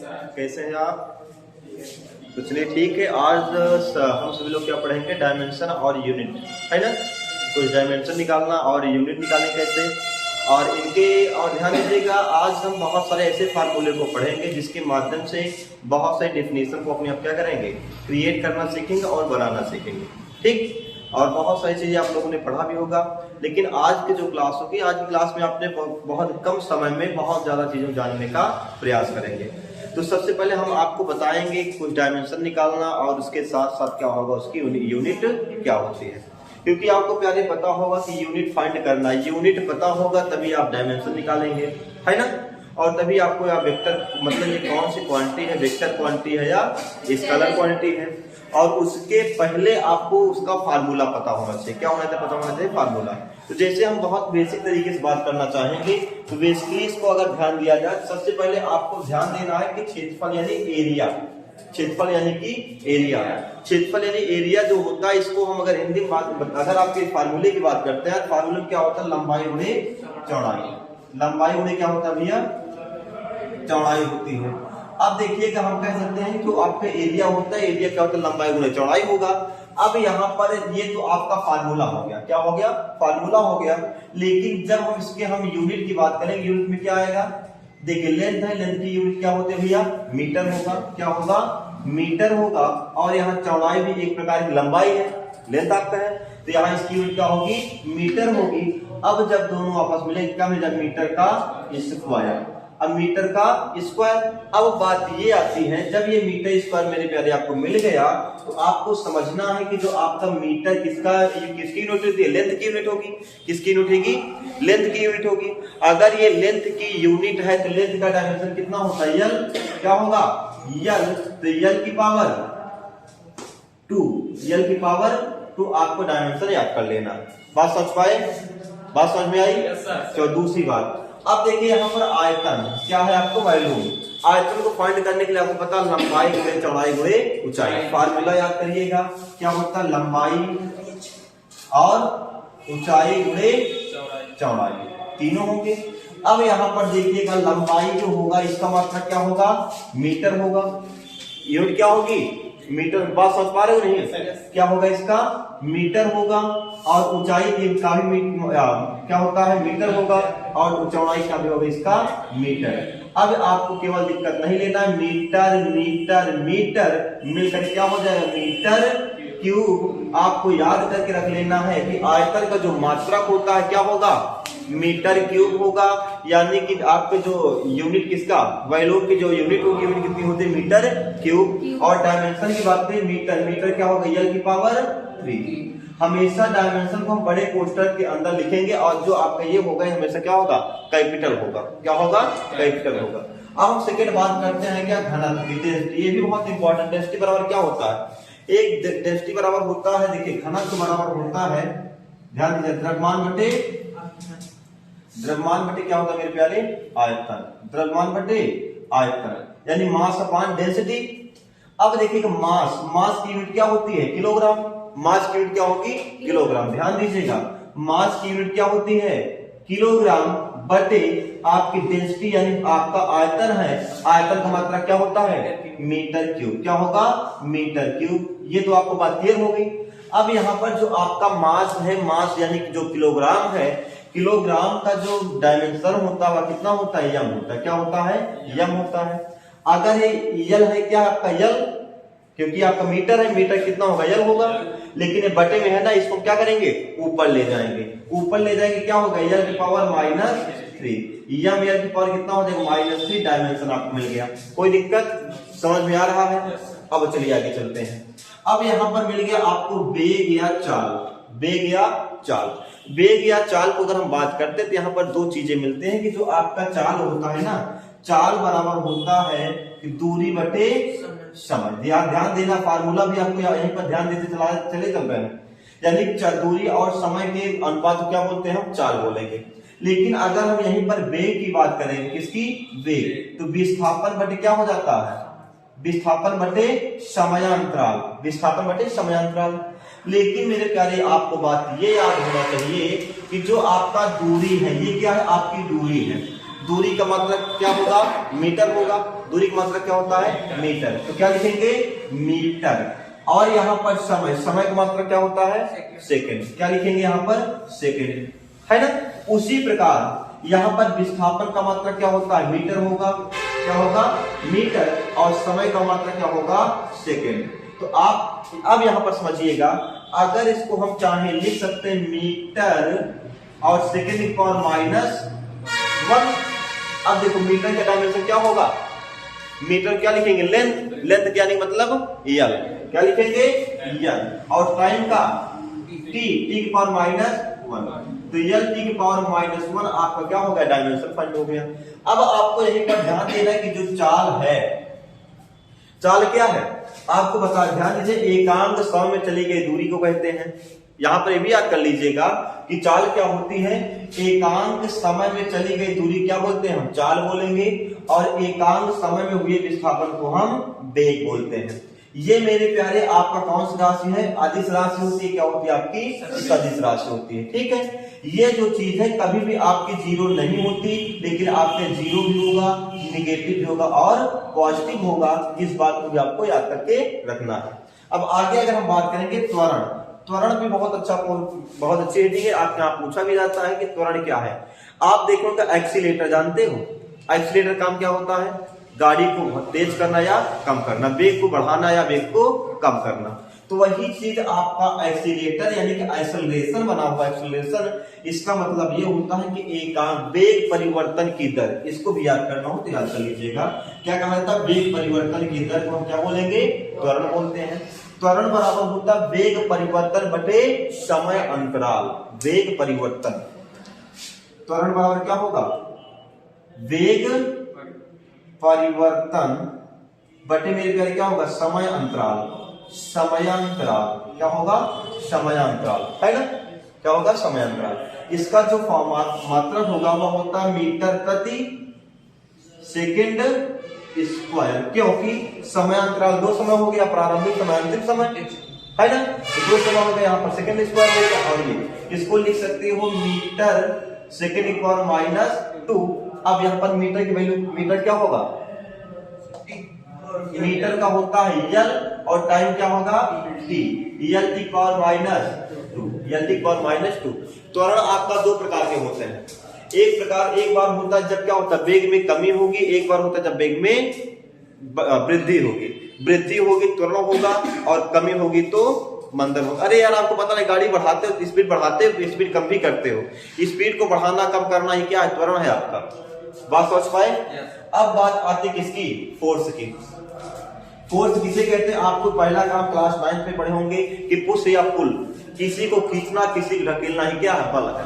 कैसे हैं आप? तो चलिए ठीक है। आज हम सभी लोग क्या पढ़ेंगे, डायमेंशन और यूनिट, है ना। कुछ डायमेंशन निकालना और यूनिट निकालने कैसे, और इनके और ध्यान दीजिएगा, आज हम बहुत सारे ऐसे फार्मूले को पढ़ेंगे जिसके माध्यम से बहुत सारे डेफिनेशन को अपने आप क्या करेंगे, क्रिएट करना सीखेंगे और बनाना सीखेंगे। ठीक, और बहुत सारी चीजें आप लोगों ने पढ़ा भी होगा, लेकिन आज की जो क्लास होगी, आज की क्लास में आपने बहुत कम समय में बहुत ज्यादा चीजों जानने का प्रयास करेंगे। तो सबसे पहले हम आपको बताएंगे कुछ डायमेंशन निकालना और उसके साथ साथ क्या होगा, उसकी यूनिट क्या होती है। क्योंकि आपको प्यारे पता होगा कि यूनिट फाइंड करना, यूनिट पता होगा तभी आप डायमेंशन निकालेंगे, है ना। और तभी आपको या वेक्टर, मतलब ये कौन सी क्वांटिटी है, वेक्टर क्वांटिटी है या स्केलर क्वांटिटी है, और उसके पहले आपको उसका फार्मूला पता होना चाहिए। क्या होना चाहिए, पता होना चाहिए फार्मूला। तो जैसे हम बहुत बेसिक तरीके से बात करना चाहेंगे, तो बेसिकली इसको अगर ध्यान दिया जाए, सबसे पहले आपको ध्यान देना है कि क्षेत्रफल यानी एरिया, क्षेत्रफल यानी कि एरिया, क्षेत्रफल यानी एरिया जो होता है, इसको हम अगर हिंदी में अगर आपके फार्मूले की बात करते हैं, फार्मूले में क्या होता है, लंबाई गुणे चौड़ाई। लंबाई गुणे क्या होता है भैया, चौड़ाई होती है। अब देखिएगा, हम कह सकते हैं जो आपका एरिया होता है, एरिया क्या होता है, लंबाई गुणे चौड़ाई होगा। अब यहाँ पर ये तो आपका फार्मूला हो गया, क्या हो गया, फार्मूला हो गया। लेकिन जब हम इसके यूनिट की बात करेंगे, यूनिट में क्या आएगा, देखिए लेंथ है, लेंथ की यूनिट क्या होती है भैया, मीटर होगा। क्या होगा, मीटर होगा। और यहाँ चौड़ाई भी एक प्रकार की लंबाई है, लेंथ आपका है, तो यहाँ इसकी यूनिट क्या होगी, मीटर होगी। अब जब दोनों आपस में मिलेंगे, क्या मिलेगा, मीटर का स्क्वायर। अब मीटर का स्क्वायर। अब बात ये आती है, जब ये मीटर स्क्वायर मेरे प्यारे आपको मिल गया, तो आपको समझना है कि जो आपका मीटर किसका, किसकी यूनिट होती है, लेंथ की यूनिट होगी। किसकी यूनिट होगी, लेंथ की यूनिट होगी। अगर ये लेंथ की यूनिट है तो लेंथ का डायमेंशन कितना होता है, यल। क्या होगा, यल। तो यल की पावर 2, यल की पावर 2 आपको डायमेंशन याद कर लेना। बात समझ पाए, बात समझ में आई। तो दूसरी बात, अब देखिए यहाँ पर आयतन क्या है, आपको वॉल्यूम। आयतन को फाइंड करने के लिए आपको पता, लंबाई गुणे चौड़ाई गुणे ऊंचाई। फार्मूला याद करिएगा, क्या होता है, लंबाई और ऊंचाई गुणे चौड़ाई, तीनों होंगे। अब यहाँ पर देखिएगा, लंबाई जो होगा इसका मतलब क्या होगा, मीटर होगा। यूनिट क्या होगी, मीटर। बात समझ पा रहे हो नहीं, क्या होगा इसका, मीटर होगा। और ऊंचाई का भी क्या होता है, मीटर होगा। और चौड़ाई का भी होगा इसका मीटर। अब आपको केवल दिक्कत नहीं लेना, मीटर मीटर मीटर मिलकर क्या हो जाएगा, मीटर क्यूब। आपको याद करके रख लेना है कि आयतन का जो मात्रक होता है क्या होगा, मीटर क्यूब होगा। यानी कि आपके जो यूनिट किसका, वॉल्यूम की जो यूनिट होगी, यूनिट कितनी होती है, मीटर क्यूब। और डायमेंशन की बात करें, मीटर, मीटर क्या होगा, यल की पावर 3। हमेशा डायमेंशन को हम बड़े पोस्टर के अंदर लिखेंगे, और जो आपका ये होगा हमेशा क्या होगा, कैपिटल होगा। क्या होगा, कैपिटल होगा। अब हम सेकेंड बात करते हैं क्या, घनत्व की डेंसिटी। ये भी बहुत इंपॉर्टेंट। डेंसिटी बराबर क्या होता है, एक डेंसिटी बराबर होता है, देखिए घनत्व बराबर होता है, ध्यान दीजिए, द्रव्यमान बटे, द्रव्यमान बटे क्या होगा मेरे प्यारे, आयतन। द्रव्यमान बटे आयतन, यानी मास अपॉन डेंसिटी। अब देखिएगा, मास, मास की यूनिट क्या होती है, किलोग्राम। मास की यूनिट क्या होगी, किलोग्राम। ध्यान दीजिएगा, मास की यूनिट क्या होती है, किलोग्राम बटे आपकी डेंसिटी, यानी आपका आयतन है। आयतन का मात्रा क्या होता है, मीटर क्यूब। क्या होगा, मीटर क्यूब। ये तो आपको बात क्लियर हो गई। अब यहाँ पर जो आपका मास है, मास यानी जो किलोग्राम है, किलोग्राम का जो डायमेंशन होता है कितना होता है, यम होता है। क्या होता है, यम होता है। अगर ये यल है, क्या आपका यल, क्योंकि आपका मीटर है, मीटर कितना होगा, यल होगा। लेकिन ये बटे में है ना, इसको क्या करेंगे, ऊपर ले जाएंगे। ऊपर ले जाएंगे क्या होगा, यल की पावर -3। यम यल की पावर कितना हो जाएगा, -3। डायमेंशन आपको मिल गया। कोई दिक्कत, समझ में आ रहा है। अब चलिए आगे चलते हैं। अब यहाँ पर मिल गया आपको वेग या चाल। वेग या चाल, वेग या चाल को अगर हम बात करते हैं तो यहाँ पर दो चीजें मिलते हैं कि जो आपका चाल होता है ना, चाल बराबर होता है कि दूरी बटे समय। ध्यान देना, फार्मूला भी आपको यहीं पर ध्यान देते चले चल रहे हैं। यानी दूरी और समय के अनुपात को क्या बोलते हैं, हम चाल बोलेंगे। लेकिन अगर हम यहीं पर वेग की बात करें, किसकी, वेग, तो विस्थापन बटे क्या हो जाता है, विस्थापन बटे समयांतराल। विस्थापन बटे समयांतराल। लेकिन मेरे प्यारे आपको बात ये याद होना चाहिए कि जो आपका दूरी है, ये क्या है, आपकी दूरी है। दूरी का मतलब क्या होगा, मीटर होगा। दूरी की मात्रक क्या होता है? मीटर। तो क्या लिखेंगे? मीटर। और यहाँ पर समय, समय का मात्रक क्या होता है? सेकंड। क्या लिखेंगे यहाँ पर? सेकंड, है ना। उसी प्रकार यहाँ पर विस्थापन का मात्रक क्या होता है? मीटर होगा। क्या होगा? मीटर। और समय का मात्रक क्या होगा? सेकंड। तो आप अब यहाँ पर समझिएगा, अगर इसको हम चाहें लिख सकते हैं मीटर और सेकंड की पावर -1। अब देखो मीटर का डायमेंशन क्या होगा? मीटर क्या लिखेंगे? लेंथ। लेंथ क्या नहीं मतलब यल। क्या लिखेंगे? यल। और टाइम का टी, टी की पावर -1। तो यल टी की पावर -1 आपका क्या हो गया? डायमेंशन फाइंड हो गया। अब आपको यही पर ध्यान देना है कि जो चाल है, चाल क्या है आपको बता, ध्यान दीजिए, एकांक समय में चली गई दूरी को कहते हैं। यहां पर ये भी याद कर लीजिएगा कि चाल क्या होती है? एकांक समय में चली गई दूरी क्या बोलते हैं? हम चाल बोलेंगे। और एकांक समय में हुए विस्थापन को हम वेग बोलते हैं। ये मेरे प्यारे आपका कौन सी राशि है? अदिश राशि होती है। क्या होती है आपकी? सदिश राशि होती है। ठीक है। ये जो चीज है कभी भी आपकी जीरो नहीं होती, लेकिन आपके जीरो भी होगा, निगेटिव भी होगा और पॉजिटिव होगा। इस बात को भी आपको याद करके रखना है। अब आगे अगर हम बात करेंगे त्वरण, त्वरण भी बहुत अच्छी हेडिंग है। आपके यहाँ पूछा भी जाता है कि त्वरण क्या है। आप देखो उनका एक्सीलेटर जानते हो? एक्सीलेटर काम क्या होता है? गाड़ी को तेज करना या कम करना, वेग को बढ़ाना या वेग को कम करना। तो वही चीज आपका एक्सीलेटर यानी कि एक्सेलरेशन बना हुआ। एक्सेलरेशन इसका मतलब ये होता है कि एकांक वेग परिवर्तन की दर, इसको भी याद करना हो तो याद कर लीजिएगा। क्या कहा जाता है? वेग परिवर्तन की दर को हम क्या बोलेंगे? त्वरण बोलते हैं। त्वरण बराबर होता है वेग परिवर्तन बटे समय अंतराल। वेग परिवर्तन, त्वरण बराबर क्या होगा? वेग परिवर्तन बटे मेरे प्यारे क्या होगा? समय अंतराल। समयांतराल क्या होगा? समयांतराल, है ना। क्या होगा? समयांतराल। इसका जो मात्रक होगा वह होता है मीटर प्रति सेकंड स्क्वायर, क्योंकि समयांतराल दो समय हो गया, प्रारंभिक समय, अंतिम समय, है ना। तो दो समय हो गया, यहाँ पर सेकंड स्क्वायर हो गया। और ये इसको लिख सकते हो मीटर सेकंड की पावर -2। अब यहाँ पर मीटर की वैल्यू, मीटर क्या होगा? मीटर का होता है यल और टाइम क्या होगा? टी। यल टी पावर -2, यल टी पावर -2। त्वरण आपका दो प्रकार के होते हैं। एक बार होता है जब क्या होता है? वेग में कमी होगी। एक बार होता है जब वेग में वृद्धि होगी। वृद्धि होगी त्वरण होगा और कमी होगी तो मंदन होगा। अरे यार आपको पता नहीं, गाड़ी बढ़ाते हो स्पीड बढ़ाते हो, स्पीड कम भी करते हो। स्पीड को बढ़ाना कम करना ये क्या है? त्वरण है आपका। बात समझ पाए? अब बात आती किसकी? फोर्स की। फोर्स किसे कहते हैं? आपको पहला काम क्लास 9 में पढ़े होंगे कि पुश या पुल, किसी को खींचना किसी को ढकेलना ही क्या है? बल है।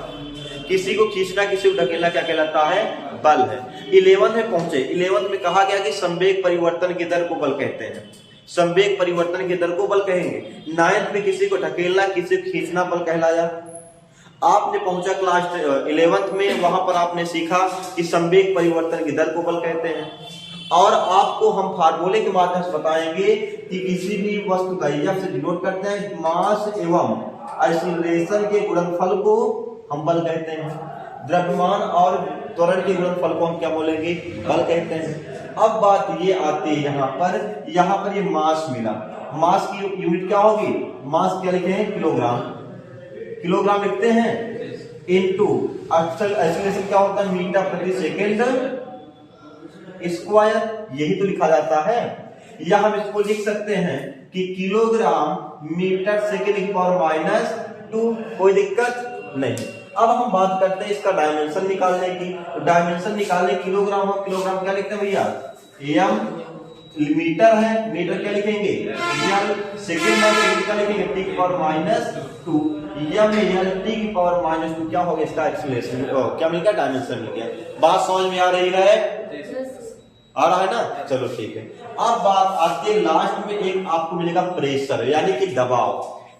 किसी को खींचना किसी को ढकेलना क्या कहलाता है? बल है। 11 में पहुंचे, 11 में कहा गया कि संवेग परिवर्तन की दर को बल कहते हैं। संवेग परिवर्तन की दर को बल कहेंगे। 9 में किसी को ढकेलना किसी को खींचना बल कहलाया। आपने पहुंचा क्लास 11 में, वहां पर आपने सीखा कि संवेग परिवर्तन की दर को बल कहते हैं। और आपको हम फार्मूले के माध्यम से बताएंगे कि किसी भी वस्तु का F से डिनोट करते हैं मास एवं एक्सीलरेशन के गुणनफल को हम बल कहते हैं। द्रव्यमान और त्वरण के गुणनफल को हम क्या बोलेंगे? बल कहते हैं। अब बात ये आती है यहाँ पर ये मास मिला। मास की यूनिट क्या होगी? मास क्या लिखे हैं? किलोग्राम। किलोग्राम लिखते हैं इनटू एक्सेलरेशन क्या होता है? मीटर प्रति सेकंड स्क्वायर, यही तो लिखा जाता है। या हम इसको लिख सकते हैं कि किलोग्राम मीटर सेकंड की पावर -2। कोई दिक्कत नहीं। अब हम बात करते हैं इसका डायमेंशन निकालने की। तो डायमेंशन निकालने किलोग्राम हो, किलोग्राम क्या लिखते हैं भैया? एम मीटर है, मीटर क्या लिखेंगे? एल सेकंड है, सेकंड क्या लिखेंगे? टी की पावर -2। एम एल टी की पावर -2 क्या हो गया? इसका एक्सेलरेशन क्या मिल गया? डायमेंशन मिल गया। बात समझ में आ रही है? आ रहा है ना? चलो ठीक है। अब बात आती है लास्ट में, एक आपको मिलेगा प्रेशर यानी कि दबाव।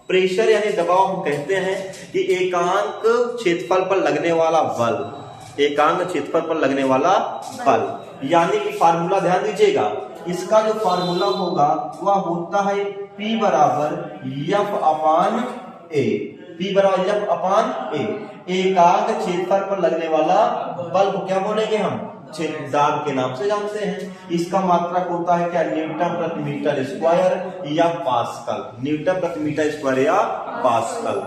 प्रेशर यानी दबाव हम कहते हैं कि एकांक क्षेत्रफल पर लगने वाला बल। एकांक क्षेत्रफल पर लगने वाला बल यानी कि फार्मूला ध्यान दीजिएगा, इसका जो फार्मूला होगा वह होता है P बराबर F अपान A। P बराबर F अपान A। एकांक क्षेत्रफल पर लगने वाला बल को क्या बोलेंगे हम? दाब के नाम से जानते हैं। इसका मात्रक होता है क्या, न्यूटन प्रति मीटर स्क्वायर या पास्कल, न्यूटन प्रति मीटर स्क्वायर या पास्कल।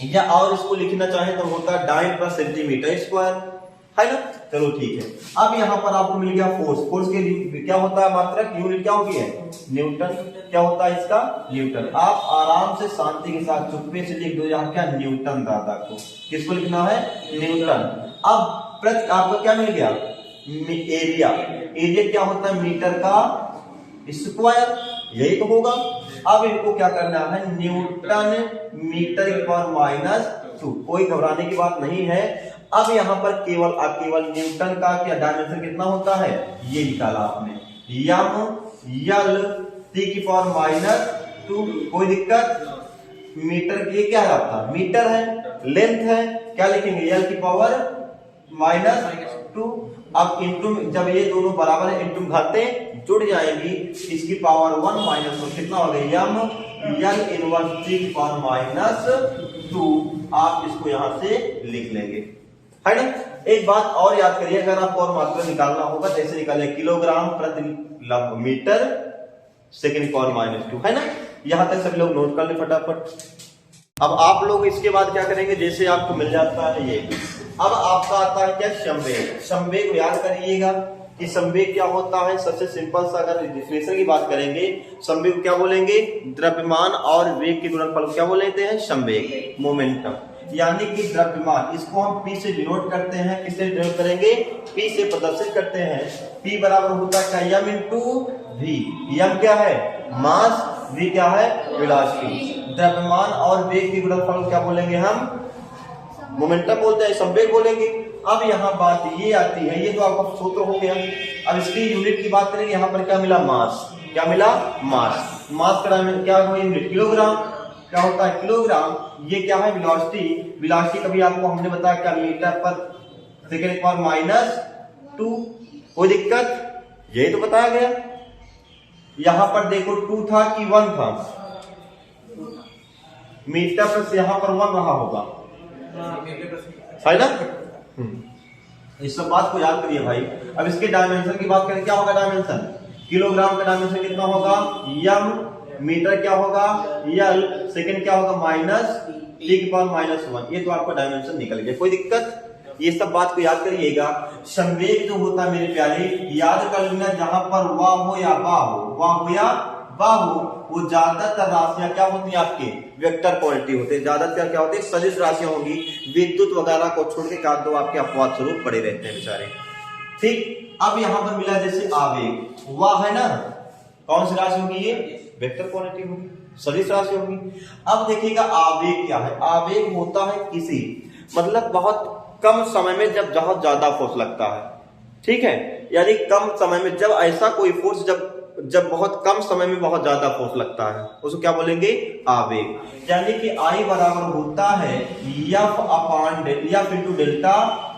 या और इसको लिखना चाहे तो होता है डाइन पर सेंटीमीटर स्क्वायर, है ना। चलो ठीक है। अब यहाँ पर आपको मिल गया फोर्स, फोर्स के क्या होता है मात्रक, यूनिट क्या होगी है, न्यूटन। क्या होता है इसका, न्यूटन। आप आराम से शांति के साथ चुप्पे से लिख दो यहाँ क्या, न्यूटन दादा को। किसको लिखना है, न्यूटन। अब प्रति आपको क्या मिल गया, एरिया। एरिया क्या होता है, मीटर का स्क्वायर, यही तो होगा। अब इनको क्या करना है, न्यूटन मीटर की पावर -2। कोई घबराने की बात नहीं है। अब यहाँ पर केवल न्यूटन का क्या डायमेंशन कितना होता है, ये निकाला आपने, एल टी की पावर -2। कोई दिक्कत, मीटर ये क्या है आपका, मीटर है, लेंथ है, क्या लिखेंगे, एल की पावर -2। अब इंटू, जब ये दोनों बराबर है, इंटू घातें जुड़ जाएंगी, इसकी पावर 1 -1 कितना हो गया, एल इनवर्स टी की पावर -2। आप इसको यहां से लिख लेंगे, है ना। एक बात और याद करिए, अगर आपको और मात्रा निकालना होगा जैसे निकाले किलोग्राम प्रति मीटर सेकंड की पावर -2, है ना। यहां तक सभी लोग नोट कर ले फटाफट। अब आप लोग इसके बाद क्या करेंगे, जैसे आपको मिल जाता है ये, अब आपका आता है क्या, संवेग। संवेग को याद करिएगा कि संवेग क्या होता है। सबसे सिंपल सा अगर डिफिनेशन की बात करेंगे, संवेग को क्या बोलेंगे, द्रव्यमान और वेग के गुणनफल को क्या बोलते हैं, संवेग, मोमेंटम। यानी कि द्रव्यमान, इसको हम P से डिनोट करते हैं, किससे डिनोट करेंगे, P से प्रदर्शित करते हैं। P बराबर होता है क्या, m इंटू वी। m क्या है, मास, v क्या है, वेलोसिटी। द्रव्यमान और वेग के गुणनफल को क्या बोलेंगे हम, मोमेंटम बोलते हैं, संवेग बोलेंगे। अब यहाँ बात ये आती है, ये तो आपका सूत्र हो गया। अब इसकी यूनिट की बात करेंगे, यहाँ पर क्या मिला, मास। क्या मिला, मास। मास का क्या हो, यूनिट किलोग्राम। क्या होता है, किलोग्राम। ये क्या है, वेलोसिटी। वेलोसिटी कभी आपको हमने बताया क्या, मीटर पर सेकंड की पावर -2। कोई दिक्कत, यही तो बताया गया। यहां पर देखो 2 था कि 1 था, मीटर पर यहां पर 1 रहा होगा, है ना। इस सब बात को याद करिए भाई। अब इसके डायमेंशन की बात करें, क्या होगा डायमेंशन, किलोग्राम का डायमेंशन कितना होगा, m। मीटर क्या होगा, एल। सेकंड क्या होगा, -t की पावर -1। ये तो आपका डायमेंशन निकल गया, कोई दिक्कत। ये सब बात को याद करिएगा। संवेग जो होता है मेरे प्यारे, याद कर लेना, जहां पर वाह हो या बा हो, वाह हो या बा हो, वो ज्यादातर राशियां क्या होती है आपके, वेक्टर क्वांटिटी होते हैं। ज्यादातर क्या होते हैं, सदिश राशियां होंगी। विद्युत वगैरह को छोड़ के का दो आपके अपवाद स्वरूप पड़े रहते हैं बेचारे, ठीक। अब यहां पर मिला जैसे आवेग, वाह है ना, कौन सी राशि होगी ये, वेक्टर क्वांटिटी होगी, सदिश राशि होगी। अब देखिएगा आवेग क्या है, आवेग होता है किसी, मतलब बहुत कम समय में जब बहुत ज्यादा फोर्स लगता है, ठीक है। यानी कम समय में जब ऐसा कोई फोर्स जब बहुत कम समय में बहुत ज्यादा फोर्स लगता है, उसको क्या बोलेंगे, आवेग। यानी कि I बराबर होता है F/F इंटू डेल्टा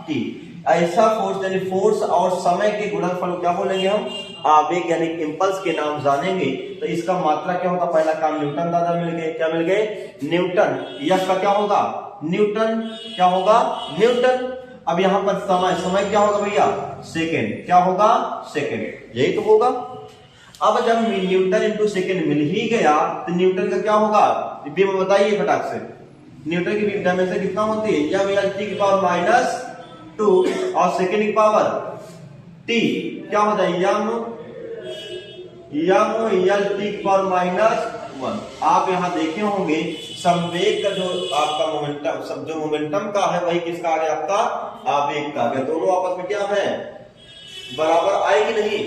टी। ऐसा फोर्स, यानी फोर्स और समय के गुणनफल क्या बोलेंगे हम, आवेग, यानी इंपल्स के नाम जानेंगे। तो इसका मात्रा क्या होगा, पहला काम न्यूटन दादा मिल गए, क्या मिल गए, न्यूटन। यह का क्या होगा, न्यूटन। क्या होगा, न्यूटन। अब यहां पर समय क्या होगा भैया, सेकेंड। क्या होगा, सेकेंड, यही तो होगा। अब जब न्यूटन इंटू सेकेंड मिल ही गया, तो न्यूटन का क्या होगा, बताइए फटाक से, न्यूटन की डायमेंशन कितना होती है, या टी की पावर -2 और सेकेंड की पावर टी क्या होता है, एल टी की पावर -1। आप यहां देखे होंगे संवेग का जो आपका मोमेंटम, जो मोमेंटम का है वही किसका आ गया, आपका आवेग का आ गया। दोनों आपस में क्या है, बराबर आएगी नहीं।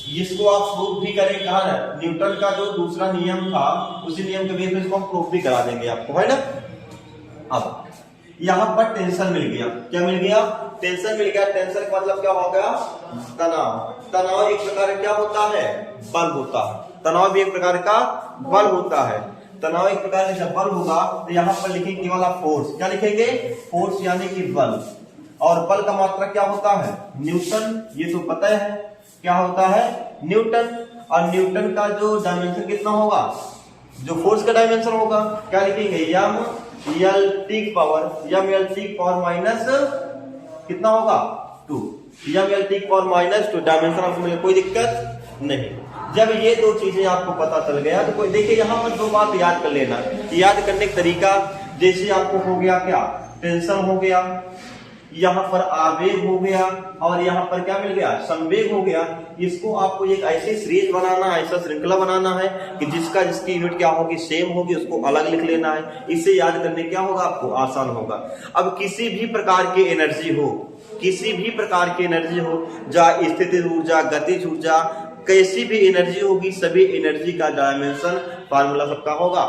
जिसको आप प्रूफ भी करें, कहा है न्यूटन का जो दूसरा नियम था, उसी नियम के बेस पे इसको हम प्रूफ भी करा देंगे आपको, है ना। अब यहां पर टेंशन मिल गया, क्या मिल गया, टेंशन मिल गया। टेंशन का मतलब क्या हो गया, तनाव। तनाव एक प्रकार क्या होता है, बल होता है। तनाव भी एक प्रकार का बल होता है। तनाव एक प्रकार का जब बल होगा, तो यहाँ पर लिखेंगे केवल आप फोर्स। क्या लिखेंगे, फोर्स यानी कि बल। और बल का मात्रा क्या होता है, न्यूटन। ये तो पता है क्या होता है, न्यूटन। और न्यूटन का जो डायमेंशन कितना होगा, जो फोर्स का डायमेंशन होगा, क्या लिखेंगे, m l t की पावर -, कितना होगा 2, यम एल टी की पावर माइनस 2 डायमेंशन आपको मिले, कोई दिक्कत नहीं। जब ये दो चीजें आपको पता चल गया तो कोई देखिए यहाँ पर दो बात याद कर लेना। याद करने का तरीका जैसे आपको हो गया क्या, टेंशन हो गया, यहाँ पर आवेग हो गया और यहाँ पर क्या मिल गया, संवेग हो गया। इसको आपको एक ऐसी सीरीज बनाना है, ऐसा श्रृंखला बनाना है कि जिसकी यूनिट क्या होगी, सेम होगी, उसको अलग लिख लेना है। इससे याद करने क्या होगा, आपको आसान होगा। अब किसी भी प्रकार की एनर्जी हो, किसी भी प्रकार की एनर्जी हो, चाहे स्थितिज ऊर्जा, गतिज ऊर्जा, कैसी भी एनर्जी होगी, सभी एनर्जी का डायमेंशन फार्मूला सबका होगा,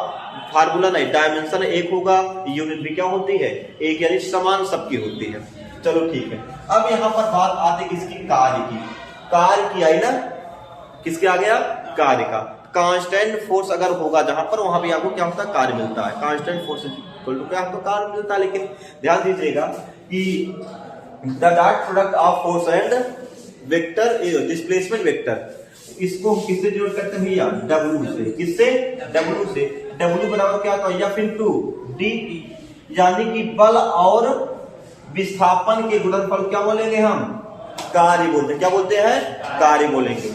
फार्मूला नहीं डायमेंशन एक होगा, यूनिट भी क्या होती है एक, यानी समान सबकी होती है। चलो ठीक है। अब यहाँ पर बात आती किसकी, कार्य की। कार्य की आई ना, किसके आ गया, कार्य का। कांस्टेंट फोर्स अगर होगा जहां पर, वहां भी आपको क्या होता है, कार्य मिलता है। कांस्टेंट फोर्स इक्वल टू क्या, आपको कार्य मिलता है। लेकिन ध्यान दीजिएगा कि the dot product of force and vector displacement vector, इसको किससे डिनोट करते हैं भैया, W से। किससे, W से। W बराबर क्या होता है, F इंटू डी, यानी कि बल और विस्थापन के गुणनफल क्या बोलेंगे हम, कार्य बोलते हैं। क्या बोलते हैं, कार्य बोलेंगे।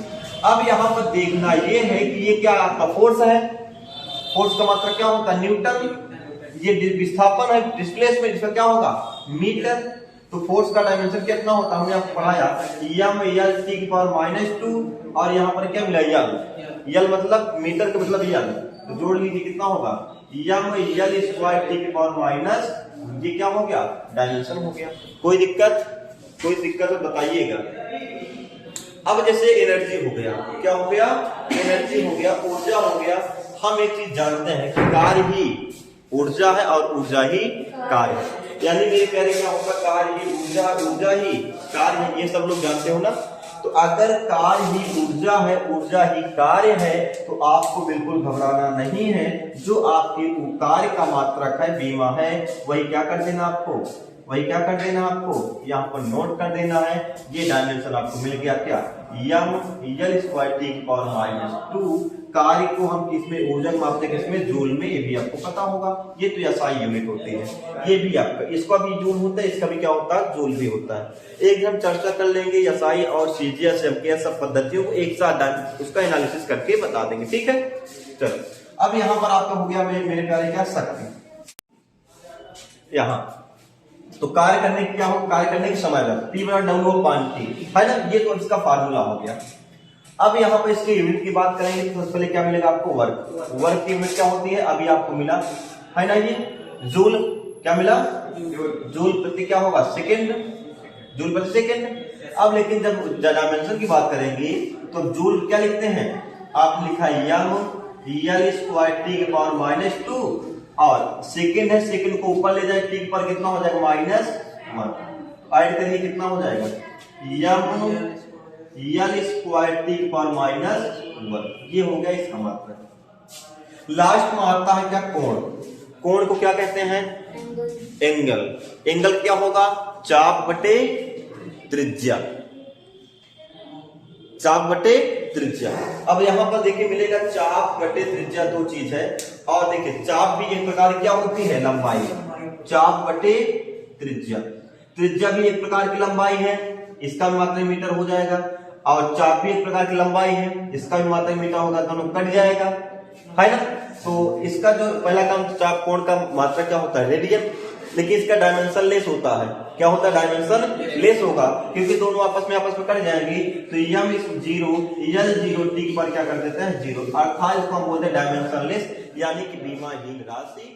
अब यहां पर देखना ये है कि ये क्या आपका फोर्स है, फोर्स का मात्रा क्या होता है, न्यूटन। ये विस्थापन है, डिस्प्लेसमेंट, इसका क्या होगा, मीटर। तो फोर्स का डायमेंशन कितना होता है, हमने आपको पढ़ाया यम एल टी की पावर माइनस 2 और यहाँ पर क्या मिला, यल मतलब मीटर का मतलब यल, तो जोड़ लीजिए कितना होगा, यम एल स्क्वायर टी की पावर माइनस, ये क्या हो गया, डायमेंशन हो गया। कोई दिक्कत तो बताइएगा। अब जैसे एनर्जी हो गया, क्या हो गया, एनर्जी हो गया, ऊर्जा हो गया। हम एक चीज जानते हैं कि कार्य ही ऊर्जा है और ऊर्जा ही कार्य है, यानी मेरे प्यारे क्या होगा, कार्य ही ऊर्जा, ऊर्जा ही कार्य है, ये सब लोग जानते हो ना। तो अगर कार्य ही ऊर्जा है, ऊर्जा ही कार्य है, तो आपको बिल्कुल घबराना नहीं है। जो आपके कार्य का मात्रक है, बीमा है, वही क्या कर देना आपको, यहाँ पर नोट कर देना है। ये डायमेंशन आपको मिल गया क्या, यम एल स्क्वायर टी की पावर माइनस 2। कार्य को हम इसमें ऊर्जा मापते हैं किसमें, जूल में, ये भी आपको पता होगा। ये तो एसआई यूनिट होती है, ये भी आपका, इसका भी जूल होता है, इसका भी क्या होता है, जूल भी होता है। एक हम चर्चा कर लेंगे एसआई और सीजीएस एमकेएस सब पद्धतियों को एक साथ उसका एनालिसिस करके बता देंगे, ठीक है। चलो अब यहाँ पर आपका हो गया मेरे प्यारे क्या, शक्ति। यहाँ तो कार्य करने की क्या हो, कार्य करने की समय P बराबर W/T है ना, ये तो इसका फार्मूला हो गया। अब यहाँ पर इसके यूनिट की बात करेंगे तो सबसे पहले क्या मिलेगा आपको, वर्क की यूनिट क्या होती है, अभी आपको मिला है ना, ये जूल, क्या मिला, जूल प्रति क्या होगा, सेकेंड, जूल प्रति सेकेंड। अब लेकिन जब डायमेंशन की बात करेंगे तो जूल क्या लिखते हैं, आप लिखा यम एल स्क्वायर टी की पावर माइनस 2 और सेकेंड है, सेकेंड को ऊपर ले जाए, टी पर कितना हो जाएगा, -1। ऐड करिए कितना हो जाएगा, यम एल स्क्वायर टी की पावर -1। ये हो गया इसका मात्रा। लास्ट में आता है क्या, कोण। कोण को क्या कहते हैं, एंगल। एंगल क्या होगा, चाप बटे त्रिज्या, चाप बटे त्रिज्या। अब यहाँ पर देखिए मिलेगा चाप बटे त्रिज्या, दो चीज है। और देखिए चाप भी एक प्रकार की क्या होती है, लंबाई। चाप बटे त्रिज्या, त्रिज्या भी एक प्रकार की लंबाई है, इसका भी मात्रा मीटर हो जाएगा। और चाप भी एक प्रकार की लंबाई है, इसका भी मात्रा मीटर होगा, दोनों कट जाएगा, है ना। तो इसका जो पहला काम, चाप कोण का मात्रा क्या होता है, रेडियन, लेकिन इसका डायमेंशन लेस होता है। क्या होता है, डायमेंशन लेस होगा, क्योंकि दोनों आपस में कट जाएंगी। तो यम इस 0 एल 0 टी पर क्या कर देते हैं, 0, अर्थात इसको हम बोलते हैं डायमेंशन लेस, यानी कि बीमाहीन राशि।